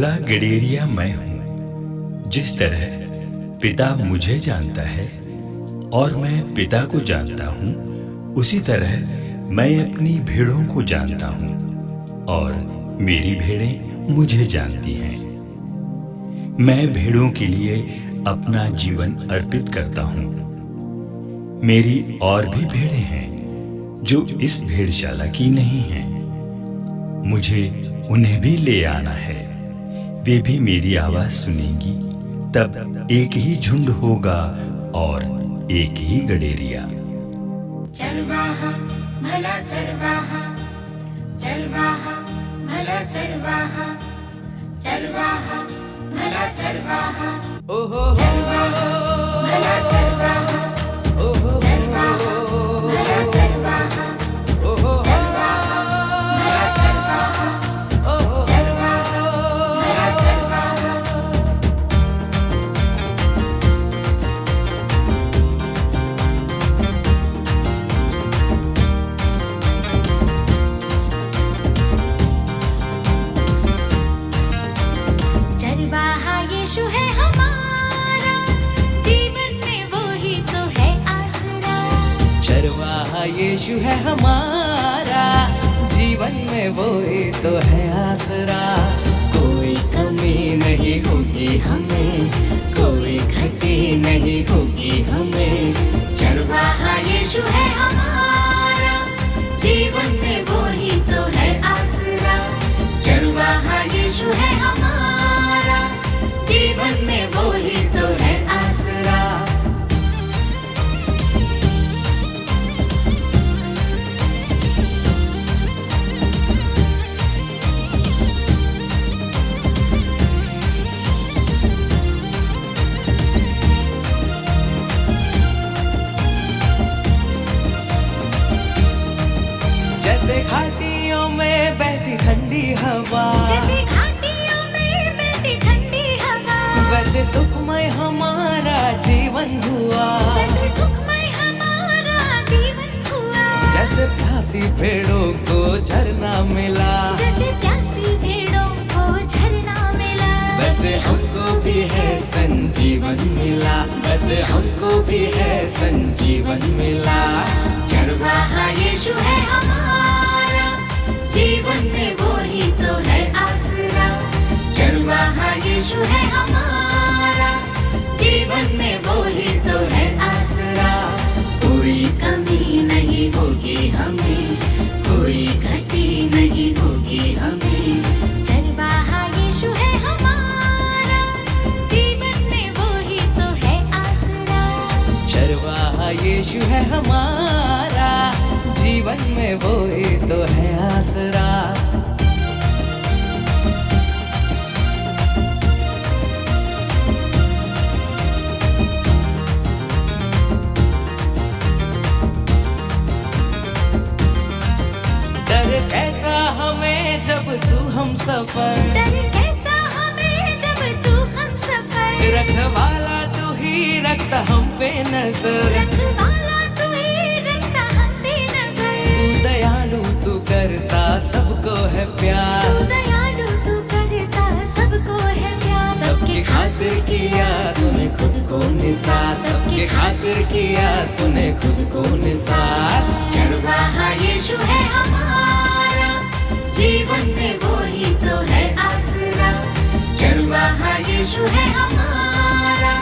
भला गडेरिया मैं हूँ। जिस तरह पिता मुझे जानता है और मैं पिता को जानता हूँ, उसी तरह मैं अपनी भेड़ों को जानता हूँ और मेरी भेड़ें मुझे जानती हैं। मैं भेड़ों के लिए अपना जीवन अर्पित करता हूँ। मेरी और भी भेड़ें हैं जो इस भेड़शाला की नहीं हैं। मुझे उन्हें भी ले आना है। वे भी मेरी आवाज सुनेंगी। तब एक ही झुंड होगा और एक ही गडेरिया। चरवाहा भला चरवाहा, चरवाहा भला चरवाहा, चरवाहा भला चरवाहा, चरवाहा भला चरवाहा, चरवाहा भला चरवाहा, चरवाहा भला चरवाहा, चरवाहा भला चरवाहा। चरवाहा यीशु है हमारा, जीवन में वो ही तो है आसरा। चरवाहा यीशु है हमारा, जीवन में वो ही तो है आसरा। कोई कमी नहीं होगी हमें, कोई घटी नहीं होगी हमें। चरवाहा यीशु है हमारा, जीवन में वो ही तो है आसरा। चरवाहा यीशु है हमारा, जीवन में वो ही तो है आसरा। जैसे घाटियों में बहती ठंडी हवा, जैसे घाटियों में बहती ठंडी हवा, वैसे सुखमय हमारा जीवन हुआ। वैसे सुखमय हमारा जीवन हुआ। जैसे प्यासी भेड़ों को झरना मिला, जैसे प्यासी भेड़ों को झरना मिला, वैसे हमको भी है संजीवन मिला। वैसे हमको भी है संजीवन मिला। चरवाहा यीशु है हमारा, जीवन में वो ही तो है आसरा। चरवाहा यीशु है हमारा, जीवन में वो ही तो है आसरा। कोई कमी नहीं होगी हमें, कोई घटी नहीं होगी हमें। चरवाहा यीशु है हमारा, जीवन में वो ही तो है आसरा। चरवाहा यीशु है हमारा, जीवन में वो ही तो है आसरा। डर कैसा हमें जब तू हम सफर, डर कैसा हमें जब तू हम सफर। रखवाला तू ही रखता हम पे नजर। रखवाला तू ही रखता हम पे नजर। तू दयालु तू करता सबको है प्यार। तू दयालु तू करता सबको है प्यार। सबकी खातिर किया तूने खुद को निसार। सबकी खातिर किया तूने खुद को निसार। चरवाहा यीशु है हमारा, जीवन में वो ही तो है आसरा। चरवाहा यीशु है हमारा,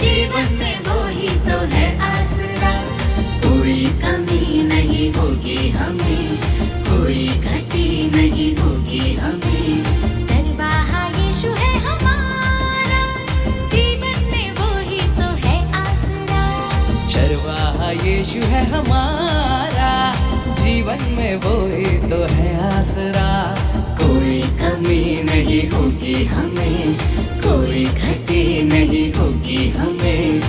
जीवन में वो ही तो है आसरा। कोई कमी नहीं होगी हमें, कोई घटी नहीं होगी हमें। चरवाहा यीशु है हमारा, जीवन में वो ही तो है आसरा। चरवाहा यीशु है हमारा, जीवन में वो ही तो है आसरा। कोई कमी नहीं होगी हमें, कोई घटी नहीं होगी हमें।